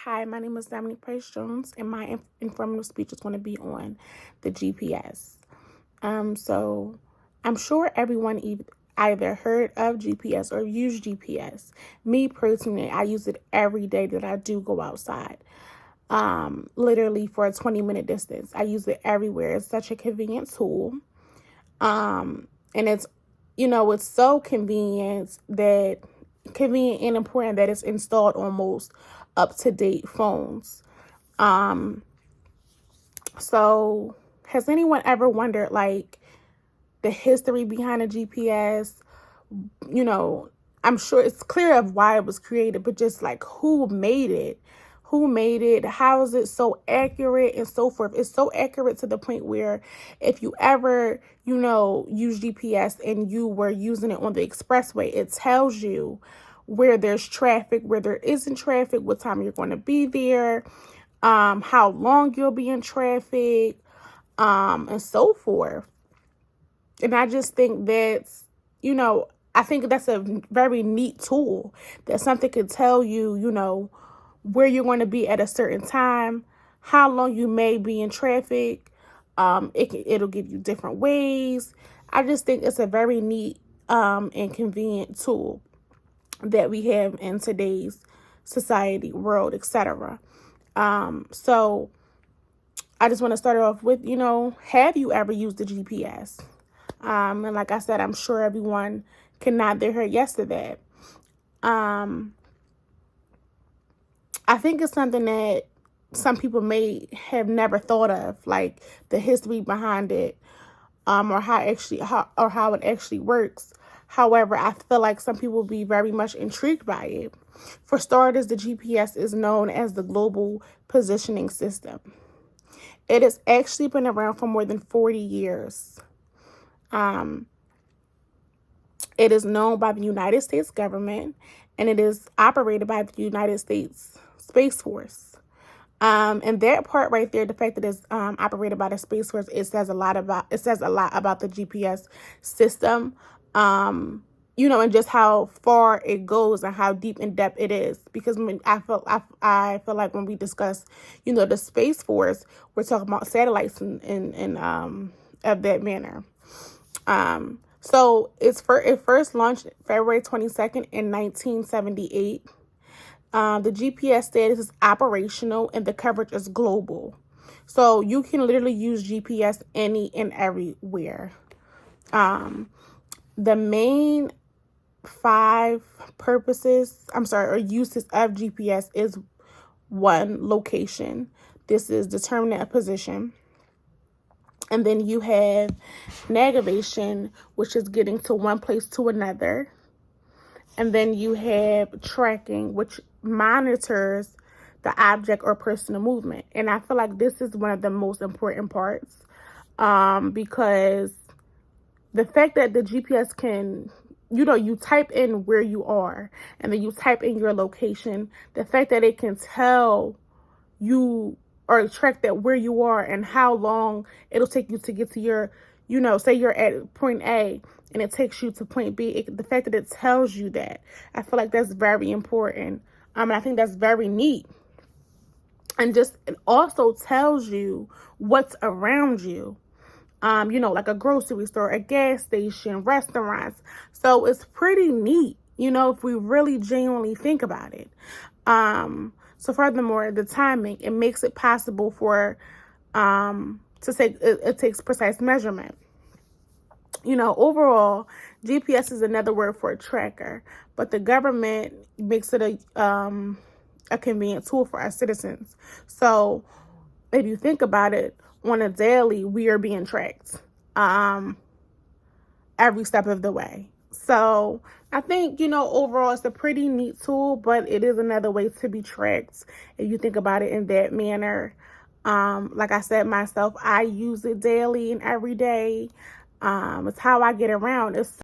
Hi, my name is Dominique Price Jones, and my informative speech is going to be on the GPS. So I'm sure everyone either heard of GPS or used GPS. Me personally, I use it every day that I do go outside. Literally for a 20-minute distance. I use it everywhere. It's such a convenient tool. And it's so convenient and important that it's installed on most up-to-date phones. So has anyone ever wondered, like, the history behind a GPS? I'm sure it's clear of why it was created, but just like who made it? How is it so accurate and so forth? It's so accurate to the point where if you ever, use GPS and you were using it on the expressway, it tells you where there's traffic, where there isn't traffic, what time you're going to be there, how long you'll be in traffic, and so forth. And I just think I think that's a very neat tool, that something could tell you, where you're going to be at a certain time, how long you may be in traffic. It'll give you different ways. I just think it's a very neat and convenient tool that we have in today's society, world, etc. So I just want to start off with, have you ever used the GPS? And like I said, I'm sure everyone can nod their head yes to that. I think it's something that some people may have never thought of, like the history behind it, or how it actually works. However, I feel like some people will be very much intrigued by it. For starters, the GPS is known as the Global Positioning System. It has actually been around for more than 40 years. It is known by the United States government, and it is operated by the United States Space Force. And that part right there, the fact that it's operated by the Space Force, it says a lot about the GPS system. And just how far it goes and how deep in depth it is. Because I feel like when we discuss, the Space Force, we're talking about satellites and of that manner. So it first launched February 22nd in 1978. The GPS status is operational and the coverage is global. So you can literally use GPS any and everywhere. The main 5 uses of GPS is: 1, location. This is determining a position. And then you have navigation, which is getting to one place to another. And then you have tracking, which monitors the object or personal movement. And I feel like this is one of the most important parts, because the fact that the GPS can, you type in where you are and then you type in your location, the fact that it can tell you or track that where you are and how long it'll take you to get to your, say you're at point A and it takes you to point B. The fact that it tells you that, I feel like that's very important. And I think that's very neat. And just, it also tells you what's around you. Like a grocery store, a gas station, restaurants. So it's pretty neat, if we really genuinely think about it. So furthermore, the timing, it makes it possible for it takes precise measurement. Overall, GPS is another word for a tracker, but the government makes it a convenient tool for our citizens. So if you think about it, on a daily, we are being tracked every step of the way. So I think, overall, it's a pretty neat tool, but it is another way to be tracked if you think about it in that manner. Like I said myself, I use it daily and every day. It's how I get around. It's